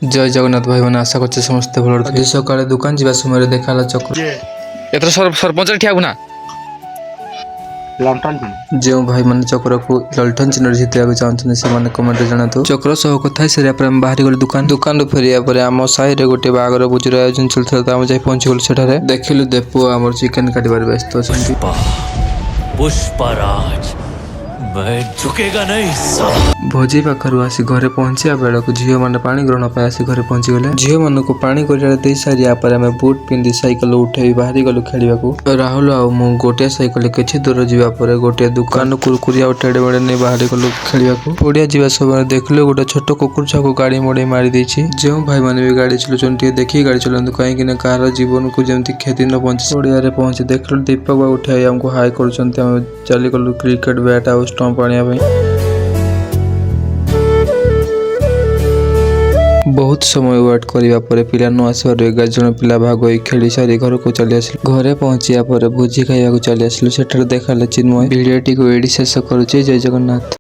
जय जगन्नाथ भाई मैंने आशा कर समस्ते भल आज सकाଳେ दुकान जा समय देखा चक्र एथर सरपंच ठिया ना जो भाई मैंने चक्र को लल्ठन चिन्ह जितने चाहते हैं कमेंट जनातु चक्र सह कथा सारे बाहरी गलु दुकान फेरिया आम साहि गोटे बागर भोजर आयोजन चलता आम जाए पहुंची गलु सेठारे देखिलु देपु आम चिकेन काटिबार व्यस्त अच्छा पुष्पराज मैं झुकेगा नहीं। भोजी पाखर आसी घरे पहुंचा बेल को झील मैंने पानी ग्रहण पर आसी घरे पहुंची गले झील मान को पानी दे सारिया आम बुट पिंधि साइकेल उठे बाहरी गलु खेल राहुल आउ गोटे साइकेल किसी दूर जावापर गोटे दुकान कुरकुरी आ टेड़े बेड़े नहीं बाहरी गलु खेल पड़िया जा समय देखिलु गोटे छोट कुकुर छाक गाड़ी मोड़ मारी देछि जो भाई मैंने भी गाड़ी चलाउछन्ति देखिए गाड़ी चलातु कहीं कहार जीवन को जमी क्षति न पहुंचे पड़िया पहुंचे देखिलु दीपक बाबू उठाई आमको हाई कर चली गलु क्रिकेट बैट आ स्टंप आने बहुत समय वेट करने पर पिला न आसवर 11 जन पिला भाग होई खेली सारी घर को चली आसिलु घरे पहुंचिया पर भोजी खाइबा को चली आसिलु सेठार देखाले चिन्मय भिडियोटी को एडी शेष करूची जय जगन्नाथ।